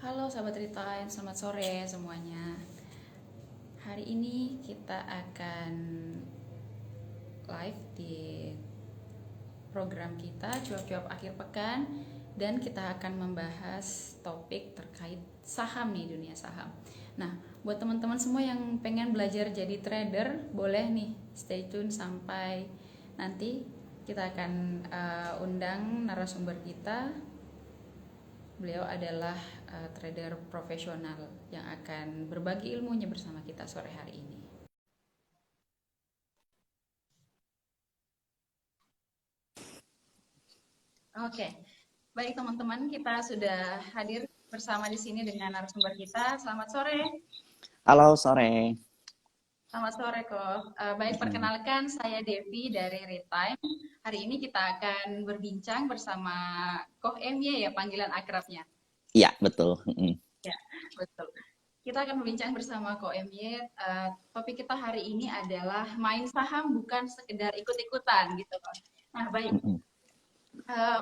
Halo sahabat Retain, selamat sore semuanya. Hari ini kita akan live di program kita cuap-cuap akhir pekan dan kita akan membahas topik terkait saham nih, dunia saham. Nah, buat teman-teman semua yang pengen belajar jadi trader, boleh nih stay tune sampai nanti kita akan undang narasumber kita. Beliau adalah trader profesional yang akan berbagi ilmunya bersama kita sore hari ini. Oke, baik teman-teman, kita sudah hadir bersama di sini dengan narasumber kita. Selamat sore. Halo, sore. Selamat sore kok. Baik, perkenalkan saya Devi dari Retime. Hari ini kita akan berbincang bersama Koh Emye ya panggilan akrabnya. Iya, betul. Ya, betul. Kita akan berbincang bersama Ko MY. Topik kita hari ini adalah main saham bukan sekedar ikut-ikutan gitu kan. Nah, baik. Eh,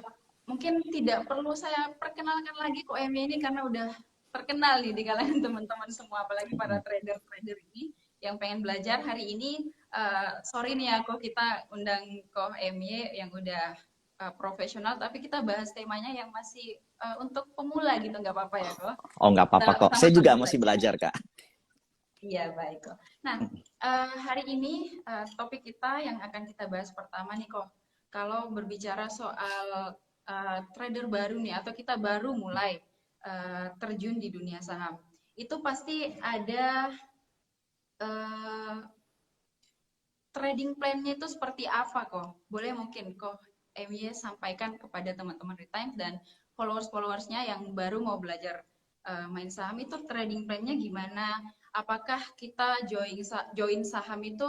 Mungkin tidak perlu saya perkenalkan lagi Ko MY ini karena udah terkenal nih di kalangan teman-teman semua, apalagi para trader-trader ini yang pengen belajar hari ini. Sorry nih ya, kok kita undang Ko MY yang udah profesional, tapi kita bahas temanya yang masih untuk pemula gitu, nggak apa-apa ya kok. Oh, nggak apa-apa kok. Saya juga Sama-sama masih saja. belajar, Kak. Iya, baik kok. Nah, hari ini topik kita yang akan kita bahas pertama nih kok. Kalau berbicara soal trader baru nih, atau kita baru mulai terjun di dunia saham, itu pasti ada eh, trading plan-nya itu seperti apa kok? Boleh mungkin kok MY sampaikan kepada teman-teman Retime dan followers-followersnya yang baru mau belajar main saham itu trading plan-nya gimana? Apakah kita join saham itu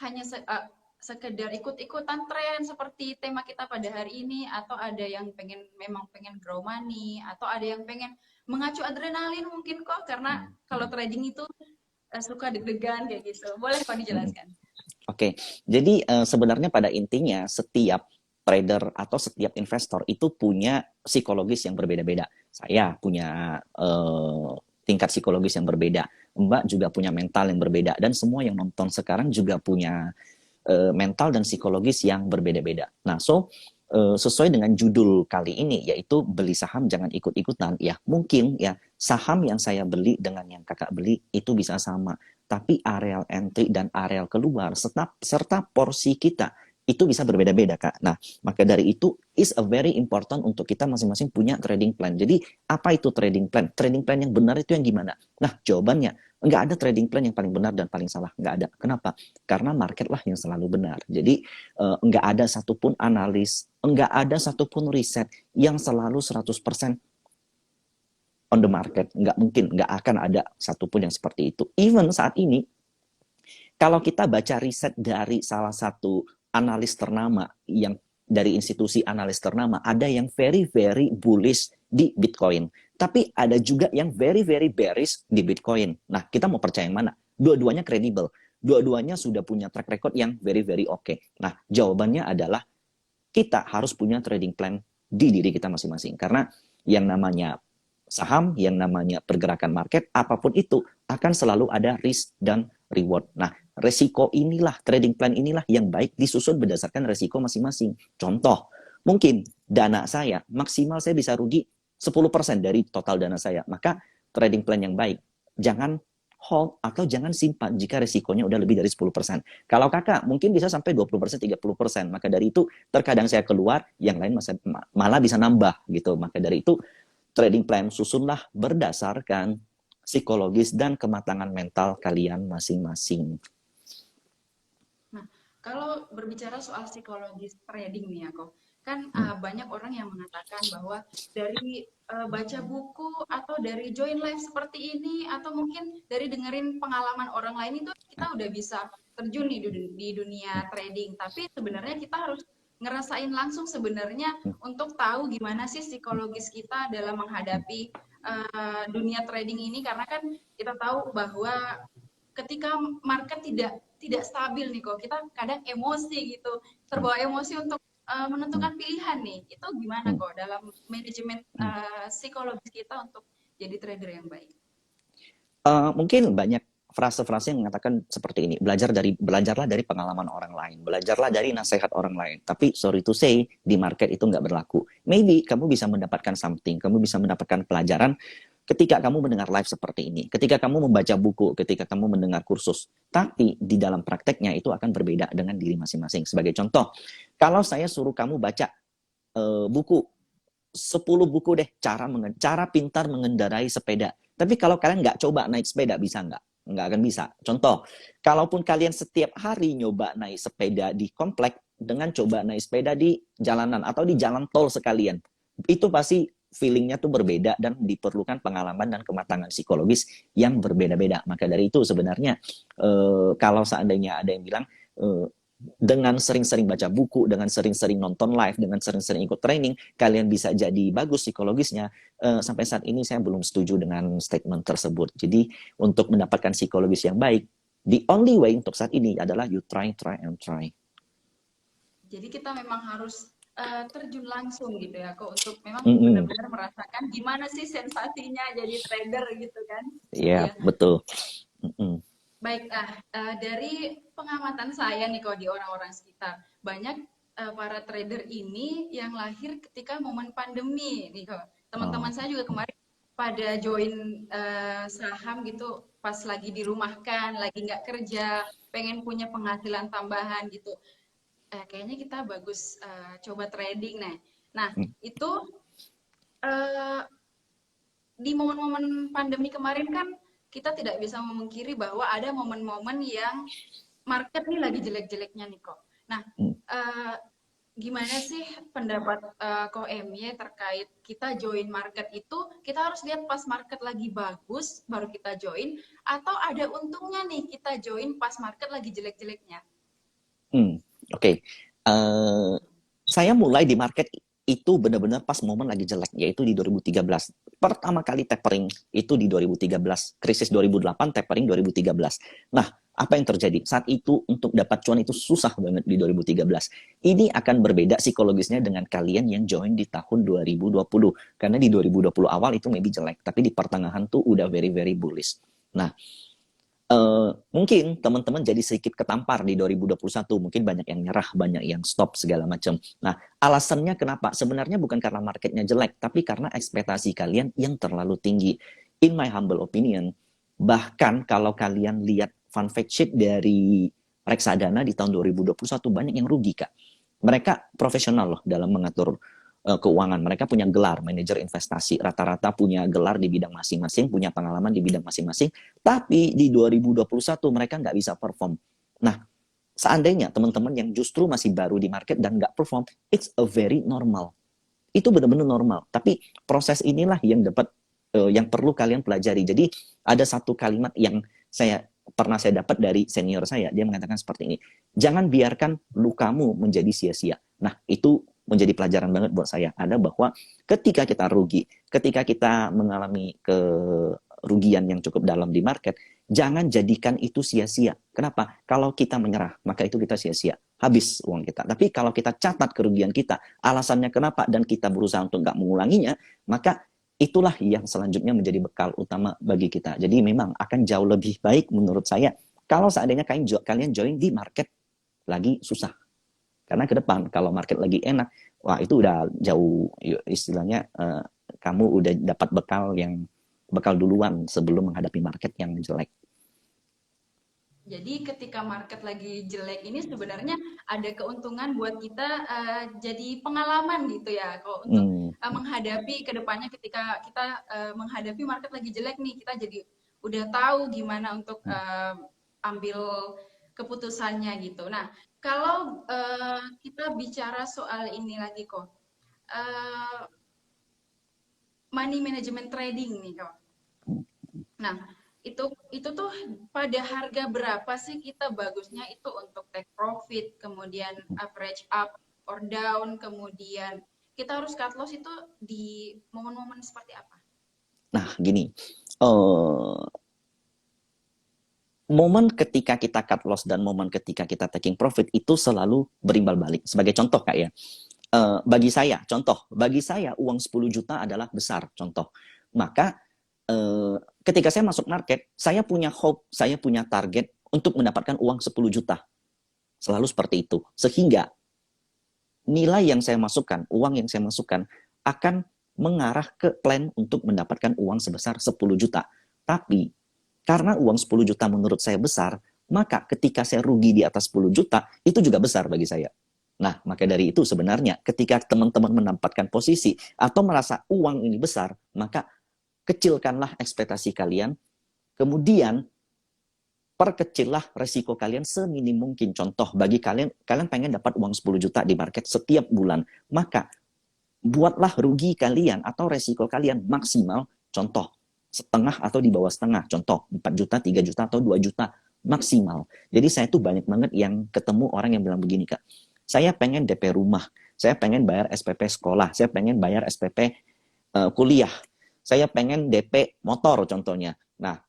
hanya sekedar ikut-ikutan tren seperti tema kita pada hari ini, atau ada yang memang pengen grow money, atau ada yang pengen mengacu adrenalin mungkin kok, karena kalau trading itu suka deg-degan kayak gitu. Boleh kok dijelaskan? Oke, jadi sebenarnya pada intinya setiap trader atau setiap investor itu punya psikologis yang berbeda-beda. Saya punya tingkat psikologis yang berbeda. Mbak juga punya mental yang berbeda. Dan semua yang nonton sekarang juga punya mental dan psikologis yang berbeda-beda. Nah, sesuai dengan judul kali ini yaitu beli saham jangan ikut-ikutan. Ya, mungkin ya saham yang saya beli dengan yang kakak beli itu bisa sama, tapi areal entry dan areal keluar serta porsi kita itu bisa berbeda-beda, Kak. Nah, maka dari itu is a very important untuk kita masing-masing punya trading plan. Jadi, apa itu trading plan? Trading plan yang benar itu yang gimana? Nah, jawabannya nggak ada trading plan yang paling benar dan paling salah. Nggak ada. Kenapa? Karena market lah yang selalu benar. Jadi, nggak ada satupun analis, nggak ada satupun riset yang selalu 100% on the market. Nggak mungkin, nggak akan ada satupun yang seperti itu. Even saat ini, kalau kita baca riset dari salah satu analis ternama yang dari institusi analis ternama, ada yang very very bullish di Bitcoin, tapi ada juga yang very very bearish di Bitcoin. Nah, kita mau percaya yang mana? Dua-duanya kredibel, dua-duanya sudah punya track record yang very very oke. Nah, jawabannya adalah kita harus punya trading plan di diri kita masing-masing. Karena yang namanya saham, yang namanya pergerakan market, apapun itu akan selalu ada risk dan reward. Nah, resiko inilah, trading plan inilah yang baik disusun berdasarkan resiko masing-masing. Contoh, mungkin dana saya, maksimal saya bisa rugi 10% dari total dana saya. Maka trading plan yang baik, jangan hold atau jangan simpan jika resikonya udah lebih dari 10%. Kalau kakak mungkin bisa sampai 20%, 30%. Maka dari itu terkadang saya keluar, yang lain malah bisa nambah gitu. Maka dari itu trading plan susunlah berdasarkan psikologis dan kematangan mental kalian masing-masing. Nah, kalau berbicara soal psikologis trading nih ya kok, kan banyak orang yang mengatakan bahwa dari baca buku atau dari join live seperti ini, atau mungkin dari dengerin pengalaman orang lain itu kita udah bisa terjun nih di dunia trading. Tapi sebenarnya kita harus ngerasain langsung sebenarnya untuk tahu gimana sih psikologis kita dalam menghadapi dunia trading ini, karena kan kita tahu bahwa ketika market tidak stabil nih kok, kita kadang emosi gitu, terbawa emosi untuk menentukan pilihan nih. Itu gimana kok dalam manajemen psikologis kita untuk jadi trader yang baik? Mungkin banyak frase-frase yang mengatakan seperti ini, belajarlah dari pengalaman orang lain, belajarlah dari nasihat orang lain. Tapi sorry to say, di market itu nggak berlaku. Maybe kamu bisa mendapatkan something, kamu bisa mendapatkan pelajaran ketika kamu mendengar live seperti ini, ketika kamu membaca buku, ketika kamu mendengar kursus. Tapi di dalam prakteknya itu akan berbeda dengan diri masing-masing. Sebagai contoh, kalau saya suruh kamu baca buku 10 buku deh cara pintar mengendarai sepeda. Tapi kalau kalian nggak coba naik sepeda, bisa nggak? Nggak akan bisa. Contoh, kalaupun kalian setiap hari nyoba naik sepeda di komplek dengan coba naik sepeda di jalanan atau di jalan tol sekalian, itu pasti feelingnya tuh berbeda dan diperlukan pengalaman dan kematangan psikologis yang berbeda-beda. Maka dari itu sebenarnya kalau seandainya ada yang bilang dengan sering-sering baca buku, dengan sering-sering nonton live, dengan sering-sering ikut training, kalian bisa jadi bagus psikologisnya. Sampai saat ini saya belum setuju dengan statement tersebut. Jadi untuk mendapatkan psikologis yang baik, the only way untuk saat ini adalah you try and try. Jadi kita memang harus terjun langsung gitu ya, kok, untuk memang benar-benar merasakan gimana sih sensasinya jadi trader gitu kan? Iya, betul. Baik, dari pengamatan saya nih kok di orang-orang sekitar, banyak para trader ini yang lahir ketika momen pandemi nih kok. Teman-teman saya juga kemarin pada join saham gitu pas lagi dirumahkan, lagi nggak kerja, pengen punya penghasilan tambahan gitu. Kayaknya kita bagus coba trading. Nah, itu di momen-momen pandemi kemarin kan kita tidak bisa memungkiri bahwa ada momen-momen yang market nih lagi jelek-jeleknya nih kok. Nah, gimana sih pendapat Ko MY terkait kita join market itu, kita harus lihat pas market lagi bagus baru kita join, atau ada untungnya nih kita join pas market lagi jelek-jeleknya? Oke. Saya mulai di market itu benar-benar pas momen lagi jelek, yaitu di 2013. Pertama kali tapering itu di 2013. Krisis 2008, tapering 2013. Nah, apa yang terjadi? Saat itu untuk dapat cuan itu susah banget di 2013. Ini akan berbeda psikologisnya dengan kalian yang join di tahun 2020. Karena di 2020 awal itu maybe jelek, tapi di pertengahan tuh udah very, very bullish. Nah, mungkin teman-teman jadi sedikit ketampar di 2021, mungkin banyak yang nyerah, banyak yang stop segala macam. Nah, alasannya kenapa? Sebenarnya bukan karena marketnya jelek, tapi karena ekspektasi kalian yang terlalu tinggi. In my humble opinion, bahkan kalau kalian lihat fun fact sheet dari reksadana di tahun 2021, banyak yang rugi, Kak. Mereka profesional loh dalam mengatur keuangan. Mereka punya gelar manajer investasi, rata-rata punya gelar di bidang masing-masing, punya pengalaman di bidang masing-masing, tapi di 2021 mereka nggak bisa perform. Nah, seandainya teman-teman yang justru masih baru di market dan nggak perform, it's a very normal. Itu benar-benar normal. Tapi proses inilah yang yang perlu kalian pelajari. Jadi ada satu kalimat yang pernah saya dapat dari senior saya, dia mengatakan seperti ini: jangan biarkan lukamu menjadi sia-sia. Nah, itu menjadi pelajaran banget buat saya. Ada bahwa ketika kita rugi, ketika kita mengalami kerugian yang cukup dalam di market, jangan jadikan itu sia-sia. Kenapa? Kalau kita menyerah, maka itu kita sia-sia. Habis uang kita. Tapi kalau kita catat kerugian kita, alasannya kenapa, dan kita berusaha untuk nggak mengulanginya, maka itulah yang selanjutnya menjadi bekal utama bagi kita. Jadi memang akan jauh lebih baik menurut saya kalau seandainya kalian join di market lagi susah. Karena ke depan kalau market lagi enak, wah itu udah jauh, istilahnya kamu udah dapat bekal duluan sebelum menghadapi market yang jelek. Jadi ketika market lagi jelek ini sebenarnya ada keuntungan buat kita jadi pengalaman gitu ya, kalau untuk menghadapi kedepannya ketika kita menghadapi market lagi jelek nih, kita jadi udah tahu gimana untuk ambil keputusannya gitu. Nah, kalau kita bicara soal ini lagi kok, money management trading nih kok. Nah, itu tuh pada harga berapa sih kita bagusnya itu untuk take profit, kemudian average up or down, kemudian kita harus cut loss itu di momen-momen seperti apa? Nah, gini, momen ketika kita cut loss dan momen ketika kita taking profit itu selalu berimbal balik. Sebagai contoh, Kak ya, bagi saya uang 10 juta adalah besar, contoh. Maka ketika saya masuk market, saya punya hope, saya punya target untuk mendapatkan uang 10 juta. Selalu seperti itu. Sehingga nilai yang saya masukkan, uang yang saya masukkan akan mengarah ke plan untuk mendapatkan uang sebesar 10 juta. Tapi karena uang 10 juta menurut saya besar, maka ketika saya rugi di atas 10 juta, itu juga besar bagi saya. Nah, maka dari itu sebenarnya ketika teman-teman menempatkan posisi atau merasa uang ini besar, maka kecilkanlah ekspektasi kalian, kemudian perkecillah resiko kalian seminim mungkin. Contoh, bagi kalian pengen dapat uang 10 juta di market setiap bulan, maka buatlah rugi kalian atau resiko kalian maksimal, contoh, setengah atau di bawah setengah. Contoh, 4 juta, 3 juta, atau 2 juta maksimal. Jadi saya tuh banyak banget yang ketemu orang yang bilang begini, Kak. Saya pengen DP rumah, saya pengen bayar SPP sekolah, saya pengen bayar SPP kuliah, saya pengen DP motor contohnya. Nah,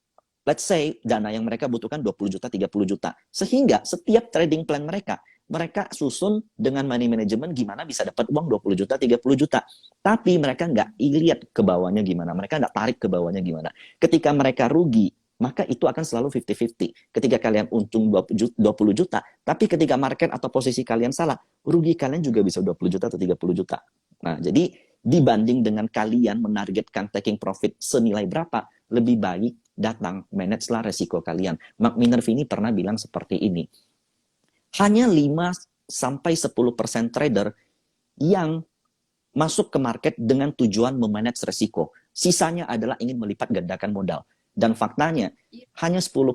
let's say dana yang mereka butuhkan 20 juta, 30 juta. Sehingga setiap trading plan mereka susun dengan money management gimana bisa dapat uang 20 juta, 30 juta. Tapi mereka nggak lihat ke bawahnya gimana, mereka nggak tarik ke bawahnya gimana. Ketika mereka rugi, maka itu akan selalu 50-50. Ketika kalian untung 20 juta, tapi ketika market atau posisi kalian salah, rugi kalian juga bisa 20 juta atau 30 juta. Nah, jadi dibanding dengan kalian menargetkan taking profit senilai berapa, lebih baik datang, manage-lah resiko kalian. Mark Minervini pernah bilang seperti ini. Hanya 5-10% trader yang masuk ke market dengan tujuan memanage resiko. Sisanya adalah ingin melipat gandakan modal. Dan faktanya, hanya 10%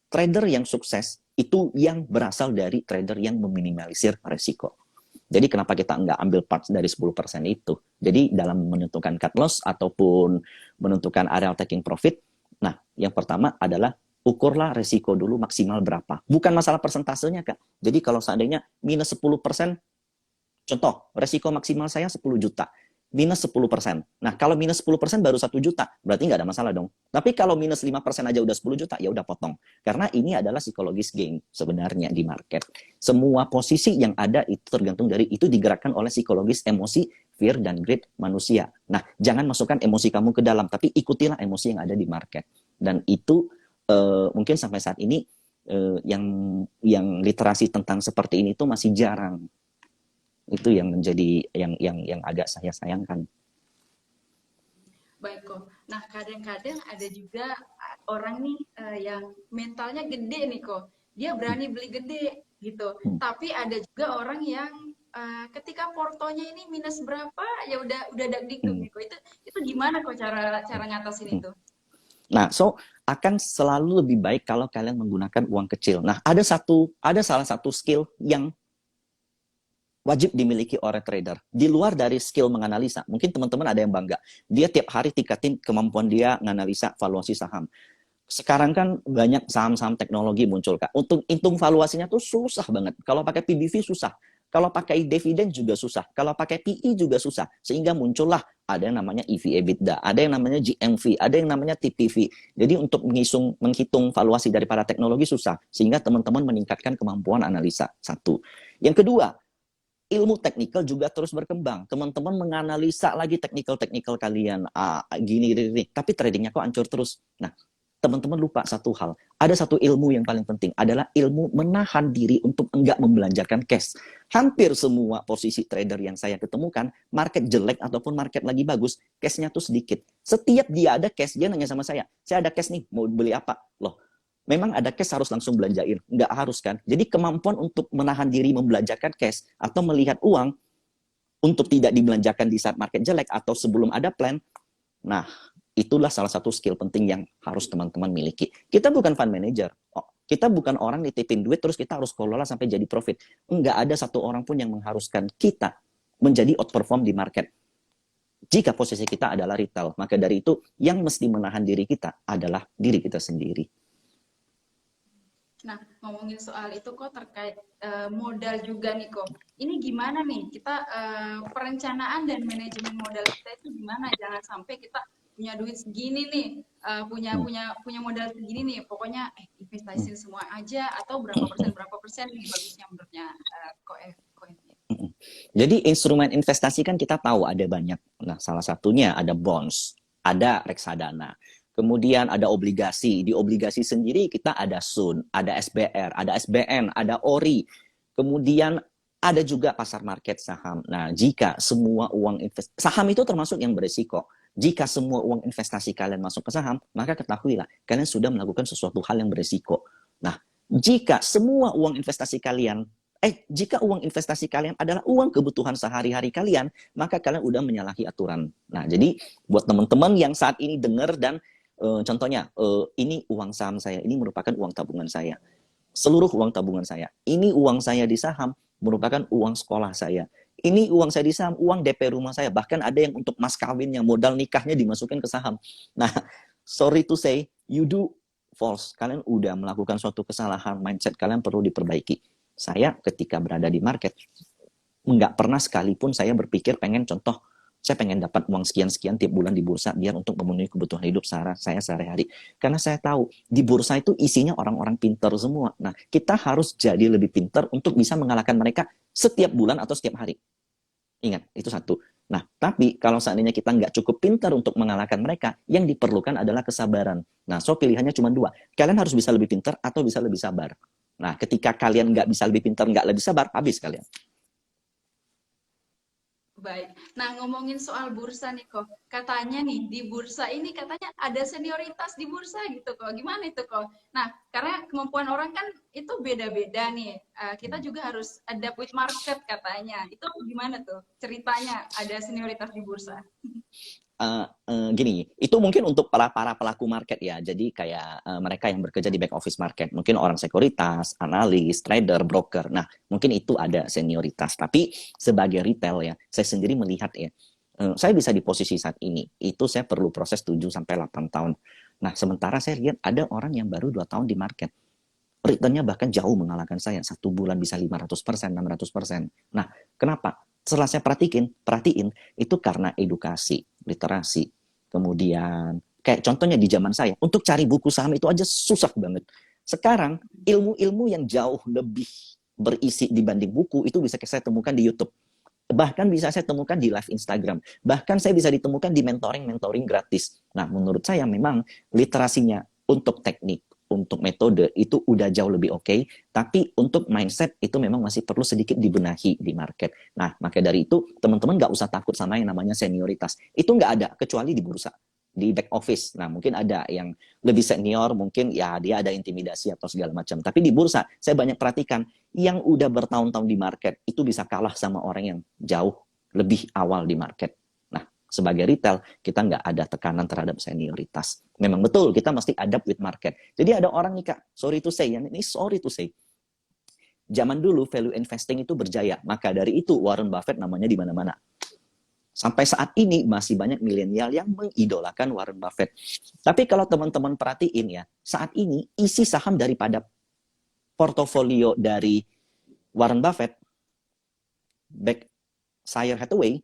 trader yang sukses itu yang berasal dari trader yang meminimalisir resiko. Jadi kenapa kita nggak ambil parts dari 10% itu? Jadi dalam menentukan cut loss ataupun menentukan area taking profit, nah yang pertama adalah ukurlah resiko dulu maksimal berapa. Bukan masalah persentasenya, Kak. Jadi kalau seandainya minus 10%, contoh, resiko maksimal saya 10 juta. Minus 10%. Nah, kalau minus 10% baru 1 juta, berarti nggak ada masalah dong. Tapi kalau minus 5% aja udah 10 juta, ya udah potong. Karena ini adalah psikologis game sebenarnya di market. Semua posisi yang ada itu tergantung dari, itu digerakkan oleh psikologis emosi, fear, dan greed manusia. Nah, jangan masukkan emosi kamu ke dalam, tapi ikutilah emosi yang ada di market. Dan itu mungkin sampai saat ini yang literasi tentang seperti ini itu masih jarang. Itu yang menjadi yang agak saya sayangkan. Baik kok. Nah, kadang-kadang ada juga orang nih yang mentalnya gede nih kok. Dia berani beli gede gitu. Tapi ada juga orang yang ketika portonya ini minus berapa ya udah dagdikduk nih kok. Itu gimana kok cara ngatasin itu? Nah, akan selalu lebih baik kalau kalian menggunakan uang kecil. Nah, ada salah satu skill yang wajib dimiliki oleh trader. Di luar dari skill menganalisa, mungkin teman-teman ada yang bangga. Dia tiap hari tingkatin kemampuan dia menganalisa valuasi saham. Sekarang kan banyak saham-saham teknologi muncul, Kak. Untuk hitung valuasinya tuh susah banget. Kalau pakai PBV susah. Kalau pakai dividen juga susah. Kalau pakai PE juga susah. Sehingga muncullah ada yang namanya EV/EBITDA, ada yang namanya GMV, ada yang namanya TPV. Jadi untuk menghitung valuasi daripada teknologi susah. Sehingga teman-teman meningkatkan kemampuan analisa. Satu. Yang kedua, ilmu teknikal juga terus berkembang. Teman-teman menganalisa lagi teknikal kalian. Gini. Tapi tradingnya kok hancur terus. Nah, teman-teman lupa satu hal. Ada satu ilmu yang paling penting. Adalah ilmu menahan diri untuk enggak membelanjakan cash. Hampir semua posisi trader yang saya ketemukan, market jelek ataupun market lagi bagus, cashnya tuh sedikit. Setiap dia ada cash, dia nanya sama saya ada cash nih, mau beli apa? Loh, memang ada cash harus langsung belanjain? Nggak harus kan? Jadi kemampuan untuk menahan diri membelanjakan cash atau melihat uang untuk tidak dibelanjakan di saat market jelek atau sebelum ada plan, nah itulah salah satu skill penting yang harus teman-teman miliki. Kita bukan fund manager. Kita bukan orang nitipin duit terus kita harus kelola sampai jadi profit. Nggak ada satu orang pun yang mengharuskan kita menjadi outperform di market. Jika posisi kita adalah retail, maka dari itu yang mesti menahan diri kita adalah diri kita sendiri. Nah, ngomongin soal itu kok terkait modal juga nih kok. Ini gimana nih kita perencanaan dan manajemen modal kita itu gimana? Jangan sampai kita punya duit segini nih, punya modal segini nih. Pokoknya investasiin semua aja atau berapa persen nih bagusnya menurutnya koin. Jadi instrumen investasi kan kita tahu ada banyak. Nah, salah satunya ada bonds. ada reksadana. Kemudian ada obligasi. Di obligasi sendiri kita ada SUN, ada SBR, ada SBN, ada ORI. Kemudian ada juga pasar market saham. Nah, jika semua uang saham itu termasuk yang berisiko. Jika semua uang investasi kalian masuk ke saham, maka ketahuilah kalian sudah melakukan sesuatu hal yang berisiko. Nah, jika semua uang investasi kalian jika uang investasi kalian adalah uang kebutuhan sehari-hari kalian, maka kalian udah menyalahi aturan. Nah, jadi buat teman-teman yang saat ini dengar dan contohnya, ini uang saham saya, ini merupakan uang tabungan saya. Seluruh uang tabungan saya. Ini uang saya di saham, merupakan uang sekolah saya. Ini uang saya di saham, uang DP rumah saya. Bahkan ada yang untuk mas kawinnya, modal nikahnya dimasukin ke saham. Nah, sorry to say, you do false. Kalian udah melakukan suatu kesalahan, mindset kalian perlu diperbaiki. Saya ketika berada di market, nggak pernah sekalipun saya berpikir saya pengen dapat uang sekian-sekian tiap bulan di bursa biar untuk memenuhi kebutuhan hidup saya sehari-hari. Karena saya tahu di bursa itu isinya orang-orang pintar semua. Nah, kita harus jadi lebih pintar untuk bisa mengalahkan mereka setiap bulan atau setiap hari. Ingat, itu satu. Nah, tapi kalau seandainya kita nggak cukup pintar untuk mengalahkan mereka, yang diperlukan adalah kesabaran. Nah, so pilihannya cuma dua. Kalian harus bisa lebih pintar atau bisa lebih sabar. Nah, ketika kalian nggak bisa lebih pintar, nggak lebih sabar, habis kalian. Baik. Nah, ngomongin soal bursa nih kok. Katanya nih di bursa ini katanya ada senioritas di bursa gitu kok. Gimana itu kok? Nah, karena kemampuan orang kan itu beda-beda nih. Kita juga harus adapt with market katanya. Itu gimana tuh ceritanya ada senioritas di bursa? Gini, itu mungkin untuk para pelaku market ya. Jadi kayak mereka yang bekerja di back office market, mungkin orang sekuritas, analis, trader, broker. Nah, mungkin itu ada senioritas. Tapi sebagai retail ya, saya sendiri melihat ya, saya bisa di posisi saat ini. Itu saya perlu proses 7 sampai 8 tahun. Nah, sementara saya lihat ada orang yang baru 2 tahun di market. Returnnya bahkan jauh mengalahkan saya. 1 bulan bisa 500%, 600%. Nah, kenapa? Setelah saya perhatiin, itu karena edukasi, literasi. Kemudian, kayak contohnya di zaman saya, untuk cari buku saham itu aja susah banget. Sekarang, ilmu-ilmu yang jauh lebih berisi dibanding buku, itu bisa saya temukan di YouTube. Bahkan bisa saya temukan di live Instagram. Bahkan saya bisa ditemukan di mentoring-mentoring gratis. Nah, menurut saya memang literasinya untuk teknik, untuk metode itu udah jauh lebih oke, tapi untuk mindset itu memang masih perlu sedikit dibenahi di market. Nah, maka dari itu teman-teman nggak usah takut sama yang namanya senioritas. Itu nggak ada, kecuali di bursa, di back office. Nah, mungkin ada yang lebih senior, mungkin ya dia ada intimidasi atau segala macam. Tapi di bursa, saya banyak perhatikan, yang udah bertahun-tahun di market, itu bisa kalah sama orang yang jauh lebih awal di market. Sebagai retail, kita nggak ada tekanan terhadap senioritas. Memang betul, kita mesti adapt with market. Jadi ada orang nih Kak, sorry to say, zaman dulu value investing itu berjaya. Maka dari itu Warren Buffett namanya di mana-mana. Sampai saat ini masih banyak milenial yang mengidolakan Warren Buffett. Tapi kalau teman-teman perhatiin ya, saat ini isi saham daripada portofolio dari Warren Buffett, Berkshire Hathaway,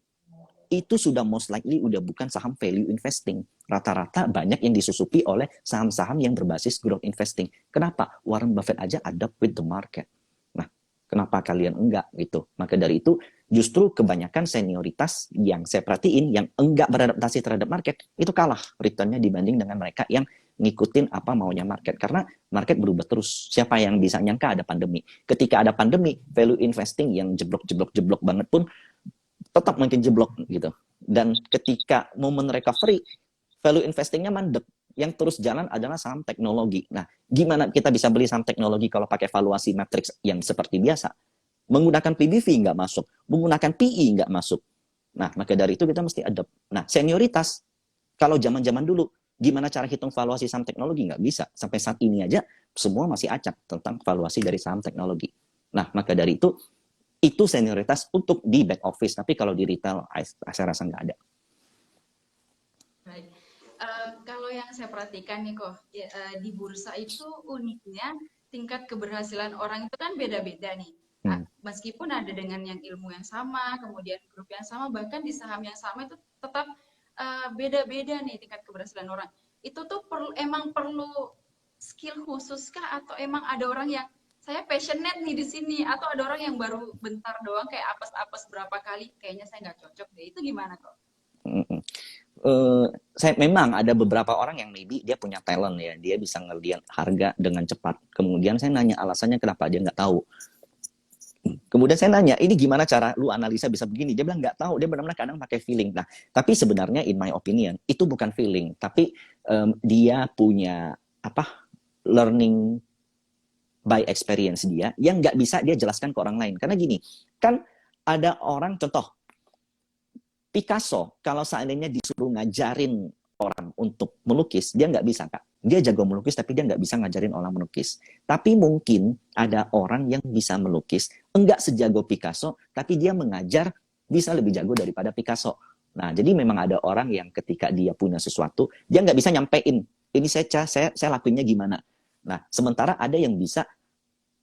itu sudah most likely udah bukan saham value investing. Rata-rata banyak yang disusupi oleh saham-saham yang berbasis growth investing. Kenapa? Warren Buffett aja adapt with the market. Nah, kenapa kalian enggak gitu? Maka dari itu, justru kebanyakan senioritas yang saya perhatiin, yang enggak beradaptasi terhadap market, itu kalah returnnya dibanding dengan mereka yang ngikutin apa maunya market. Karena market berubah terus. Siapa yang bisa nyangka ada pandemi? Ketika ada pandemi, value investing yang jeblok banget pun tetap makin jeblok gitu. Dan ketika momen recovery, value investingnya mandek. Yang terus jalan adalah saham teknologi. Nah, gimana kita bisa beli saham teknologi kalau pakai valuasi matrix yang seperti biasa? Menggunakan PBV nggak masuk, menggunakan PE nggak masuk. Nah, maka dari itu kita mesti adapt. Nah, senioritas, kalau zaman-zaman dulu, gimana cara hitung valuasi saham teknologi? Nggak bisa. Sampai saat ini aja, semua masih acak tentang valuasi dari saham teknologi. Nah, maka dari itu senioritas untuk di back office, tapi kalau di retail saya rasa nggak ada. Baik. Kalau yang saya perhatikan nih kok di bursa itu uniknya tingkat keberhasilan orang itu kan beda-beda nih. Meskipun ada dengan yang ilmu yang sama, kemudian grup yang sama, bahkan di saham yang sama itu tetap beda-beda nih tingkat keberhasilan orang. Itu tuh emang perlu skill khusus kah atau emang ada orang yang saya passionate nih di sini atau ada orang yang baru bentar doang kayak apes-apes berapa kali kayaknya saya nggak cocok deh, itu gimana kok? Saya memang ada beberapa orang yang maybe dia punya talent ya, dia bisa ngelihat harga dengan cepat. Kemudian saya nanya alasannya kenapa dia nggak tahu. Kemudian saya nanya, ini gimana cara lu analisa bisa begini? Dia bilang nggak tahu, dia benar-benar kadang pakai feeling. Nah, tapi sebenarnya in my opinion itu bukan feeling, tapi dia punya apa learning by experience dia yang nggak bisa dia jelaskan ke orang lain. Karena gini, kan ada orang contoh Picasso, kalau seandainya disuruh ngajarin orang untuk melukis, dia nggak bisa, Kak. Dia jago melukis, tapi dia nggak bisa ngajarin orang melukis. Tapi mungkin ada orang yang bisa melukis, enggak sejago Picasso, tapi dia mengajar bisa lebih jago daripada Picasso. Nah, jadi memang ada orang yang ketika dia punya sesuatu, dia nggak bisa nyampein, ini saya lakuinnya gimana. Nah, sementara ada yang bisa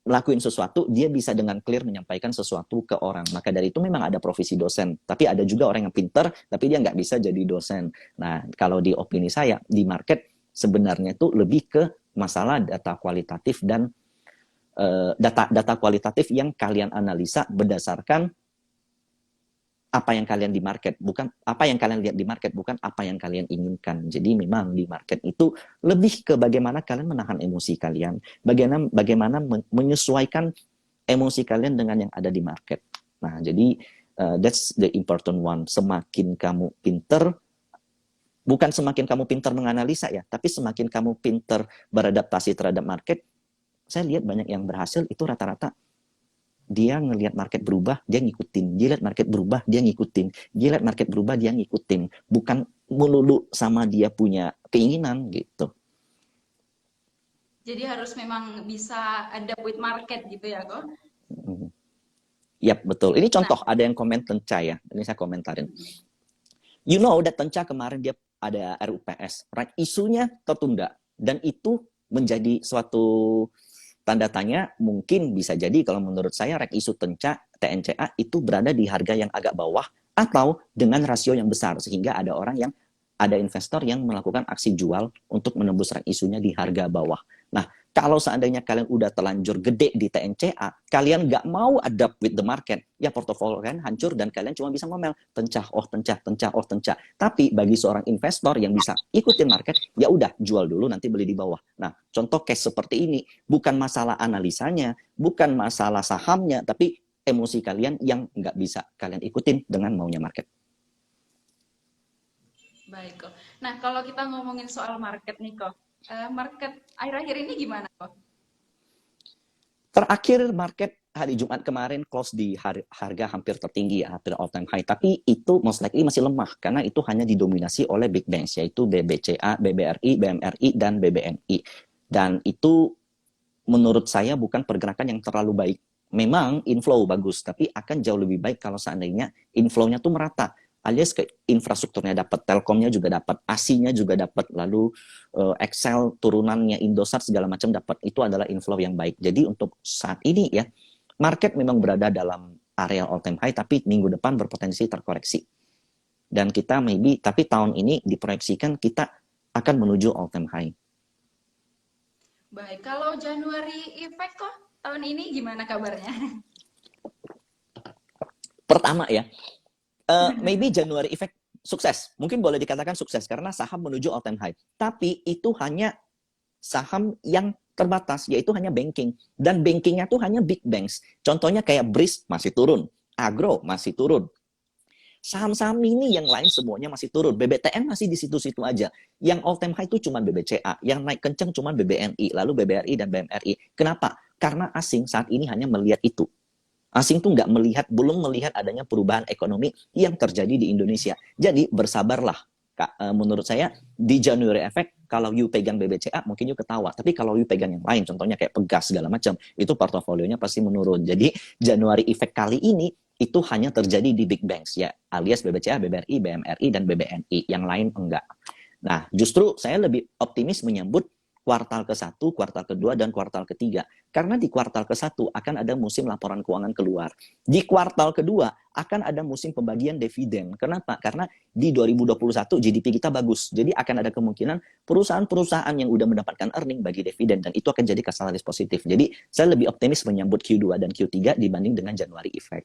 lakuin sesuatu, dia bisa dengan clear menyampaikan sesuatu ke orang. Maka dari itu memang ada profesi dosen. Tapi ada juga orang yang pinter, tapi dia nggak bisa jadi dosen. Nah, kalau di opini saya, di market sebenarnya itu lebih ke masalah data kualitatif dan data kualitatif yang kalian analisa berdasarkan apa yang kalian di market, bukan apa yang kalian lihat di market, bukan apa yang kalian inginkan. Jadi memang di market itu lebih ke bagaimana kalian menahan emosi kalian, bagaimana menyesuaikan emosi kalian dengan yang ada di market. Nah, jadi that's the important one. Semakin kamu pinter, bukan semakin kamu pinter menganalisa ya, tapi semakin kamu pinter beradaptasi terhadap market. Saya lihat banyak yang berhasil itu rata-rata dia ngelihat market berubah, dia ngikutin. Dia lihat market berubah, dia ngikutin. Dia lihat market berubah, dia ngikutin. Bukan melulu sama dia punya keinginan gitu. Jadi harus memang bisa adapt with market gitu ya kok. Yap, betul. Ini Nah, contoh, ada yang komen Tenca ya. Ini saya komentarin. You know that Tenca kemarin dia ada RUPS, right? Isunya tertunda. Dan itu menjadi suatu tanda tanya, mungkin bisa jadi kalau menurut saya rek isu TNCA itu berada di harga yang agak bawah atau dengan rasio yang besar sehingga ada investor yang melakukan aksi jual untuk menembus rek isunya di harga bawah. Nah, kalau seandainya kalian udah terlanjur gede di TNCA, kalian nggak mau adapt with the market, ya portofolio kalian hancur dan kalian cuma bisa ngomel, tencah, oh tencah, tencah, oh tencah. Tapi bagi seorang investor yang bisa ikutin market, ya udah jual dulu nanti beli di bawah. Nah, contoh case seperti ini, bukan masalah analisanya, bukan masalah sahamnya, tapi emosi kalian yang nggak bisa kalian ikutin dengan maunya market. baik kok. Nah, kalau kita ngomongin soal market nih kok, market akhir-akhir ini gimana kok? Terakhir market hari Jumat kemarin close di harga hampir tertinggi ya, hampir all time high. Tapi itu most likely masih lemah karena itu hanya didominasi oleh big banks yaitu BBCA, BBRI, BMRI, dan BBNI. Dan itu menurut saya bukan pergerakan yang terlalu baik. Memang inflow bagus, tapi akan jauh lebih baik kalau seandainya inflow-nya tuh merata. Alias ke infrastrukturnya dapat, Telkomnya juga dapat, ASI-nya juga dapat, lalu Excel turunannya Indosat segala macam dapat. Itu adalah inflow yang baik. Jadi untuk saat ini ya, market memang berada dalam area all time high, tapi minggu depan berpotensi terkoreksi. Dan kita maybe, tapi tahun ini diproyeksikan kita akan menuju all time high. Baik, kalau Januari Effect kok tahun ini gimana kabarnya? Pertama ya, maybe January effect sukses. Mungkin boleh dikatakan sukses karena saham menuju all time high. Tapi itu hanya saham yang terbatas, yaitu hanya banking. Dan bankingnya tuh hanya big banks. Contohnya kayak BRIS masih turun, Agro masih turun. Saham-saham ini yang lain semuanya masih turun. BBTN masih di situ-situ aja. Yang all time high itu cuma BBCA. Yang naik kenceng cuma BBNI, lalu BBRI dan BMRI. Kenapa? Karena asing saat ini hanya melihat itu. Asing tuh nggak melihat, belum melihat adanya perubahan ekonomi yang terjadi di Indonesia. Jadi bersabarlah. Kak, menurut saya di January Effect kalau you pegang BBCA mungkin you ketawa, tapi kalau you pegang yang lain contohnya kayak Pegas segala macam itu portofolionya pasti menurun. Jadi January Effect kali ini itu hanya terjadi di big banks ya, alias BBCA, BBRI, BMRI dan BBNI, yang lain enggak. Nah, justru saya lebih optimis menyambut kuartal ke-1, kuartal ke-2, dan kuartal ke-3. Karena di kuartal ke-1 akan ada musim laporan keuangan keluar. Di kuartal ke-2 akan ada musim pembagian dividen. Kenapa? Karena di 2021 GDP kita bagus. Jadi akan ada kemungkinan perusahaan-perusahaan yang udah mendapatkan earning bagi dividen dan itu akan jadi katalis positif. Jadi saya lebih optimis menyambut Q2 dan Q3 dibanding dengan January Effect.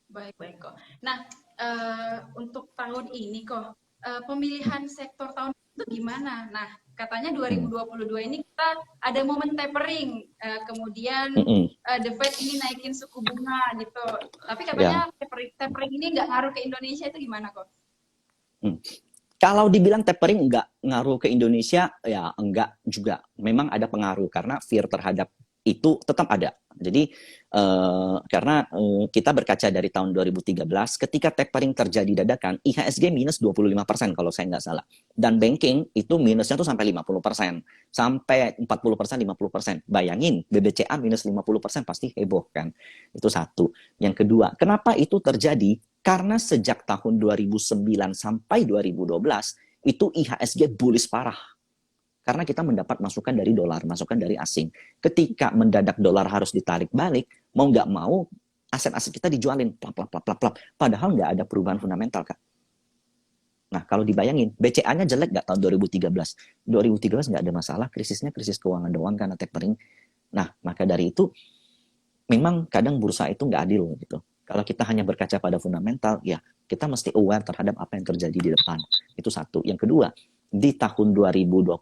Baik, baik kok. Nah, untuk tahun ini kok pemilihan sektor tahun itu gimana? Nah, katanya Hmm. 2022 ini kita ada momen tapering, kemudian Mm-mm. The Fed ini naikin suku bunga gitu. Tapi Ya. katanya tapering ini nggak ngaruh ke Indonesia, itu gimana kok? Hmm. Kalau dibilang tapering enggak ngaruh ke Indonesia, ya enggak juga. Memang ada pengaruh karena fear terhadap itu tetap ada. Jadi karena kita berkaca dari tahun 2013, ketika tapering terjadi dadakan, IHSG minus 25% kalau saya nggak salah. Dan banking itu minusnya tuh sampai 50%. Sampai 40%, 50%. Bayangin, BBCA minus 50% pasti heboh kan. Itu satu. Yang kedua, kenapa itu terjadi? Karena sejak tahun 2009 sampai 2012 itu IHSG bullish parah. Karena kita mendapat masukan dari dolar, masukan dari asing. Ketika mendadak dolar harus ditarik balik, mau nggak mau aset-aset kita dijualin, plap, plap, plap, plap, plap. Padahal nggak ada perubahan fundamental, Kak. Nah, kalau dibayangin, BCA-nya jelek nggak tahun 2013? 2013 nggak ada masalah, krisisnya krisis keuangan doang karena tapering. Nah, maka dari itu, memang kadang bursa itu nggak adil gitu. Kalau kita hanya berkaca pada fundamental, ya kita mesti aware terhadap apa yang terjadi di depan. Itu satu. Yang kedua, di tahun 2021,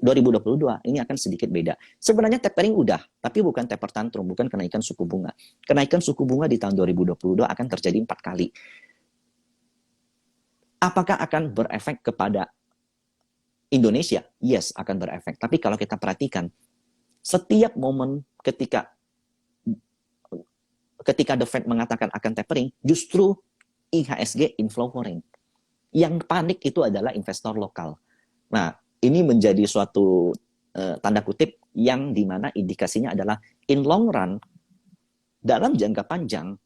2022 ini akan sedikit beda. Sebenarnya tapering udah, tapi bukan taper tantrum, bukan kenaikan suku bunga. Kenaikan suku bunga di tahun 2022 akan terjadi 4 kali. Apakah akan berefek kepada Indonesia? Yes, akan berefek. Tapi kalau kita perhatikan, setiap momen ketika The Fed mengatakan akan tapering, justru IHSG inflow foreign. Yang panik itu adalah investor lokal. Nah, ini menjadi suatu tanda kutip yang dimana indikasinya adalah in long run, dalam jangka panjang,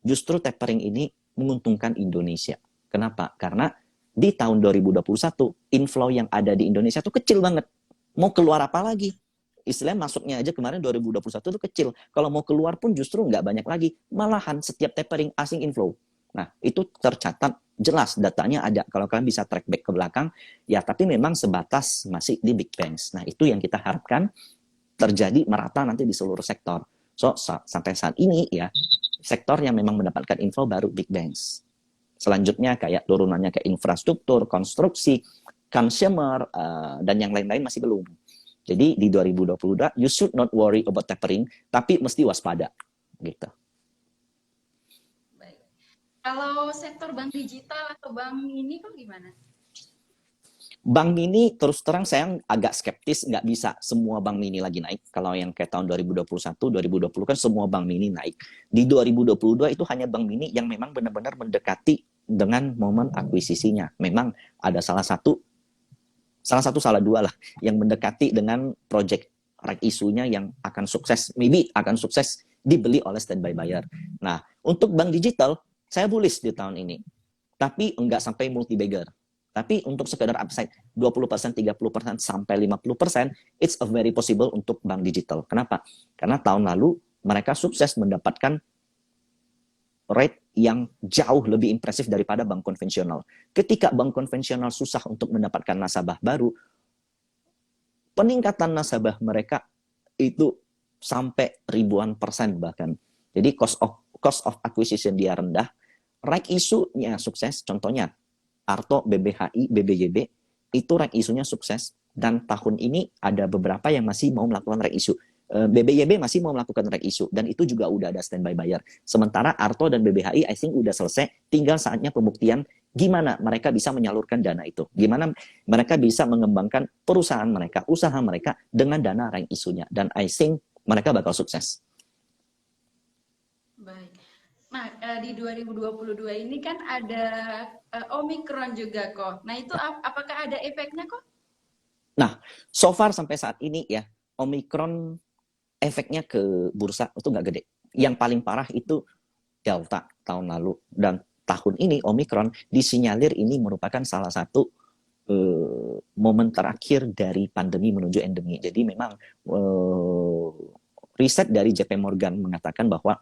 justru tapering ini menguntungkan Indonesia. Kenapa? Karena di tahun 2021, inflow yang ada di Indonesia itu kecil banget. Mau keluar apa lagi? Istilahnya masuknya aja kemarin 2021 itu kecil. Kalau mau keluar pun justru nggak banyak lagi. Malahan setiap tapering asing inflow. Nah, itu tercatat jelas datanya ada. Kalau kalian bisa track back ke belakang, ya tapi memang sebatas masih di big banks. Nah, itu yang kita harapkan terjadi merata nanti di seluruh sektor. So, sampai saat ini ya, sektor yang memang mendapatkan inflow baru big banks. Selanjutnya kayak turunannya ke infrastruktur, konstruksi, consumer, dan yang lain-lain masih belum. Jadi di 2022, you should not worry about tapering, tapi mesti waspada. Gitu. Baik. Kalau sektor bank digital atau bank ini kok gimana? Bank mini terus terang saya agak skeptis, nggak bisa semua bank mini lagi naik. Kalau yang kayak tahun 2021, 2020 kan semua bank mini naik. Di 2022 itu hanya bank mini yang memang benar-benar mendekati dengan momen akuisisinya. Memang ada salah dua lah yang mendekati dengan project right isunya yang akan sukses, maybe akan sukses dibeli oleh standby buyer. Nah, untuk bank digital saya bullish di tahun ini, tapi enggak sampai multi bagger. Tapi untuk sekedar upside 20%, 30% sampai 50%, it's a very possible untuk bank digital. Kenapa? Karena tahun lalu mereka sukses mendapatkan rate yang jauh lebih impresif daripada bank konvensional. Ketika bank konvensional susah untuk mendapatkan nasabah baru, peningkatan nasabah mereka itu sampai ribuan persen bahkan. Jadi cost of acquisition dia rendah, right issue-nya sukses. Contohnya Arto, BBHI, BBYB itu right isunya sukses, dan tahun ini ada beberapa yang masih mau melakukan right issue. BBYB masih mau melakukan right issue dan itu juga udah ada standby buyer. Sementara Arto dan BBHI I think udah selesai, tinggal saatnya pembuktian gimana mereka bisa menyalurkan dana itu. Gimana mereka bisa mengembangkan perusahaan mereka, usaha mereka dengan dana right isunya, dan I think mereka bakal sukses. Baik. Nah, di 2022 ini kan ada Omicron juga kok. Nah, itu apakah ada efeknya kok? Nah, so far sampai saat ini ya, Omicron efeknya ke bursa itu nggak gede. Yang paling parah itu Delta tahun lalu, dan tahun ini Omicron disinyalir ini merupakan salah satu momen terakhir dari pandemi menuju endemi. Jadi memang riset dari JP Morgan mengatakan bahwa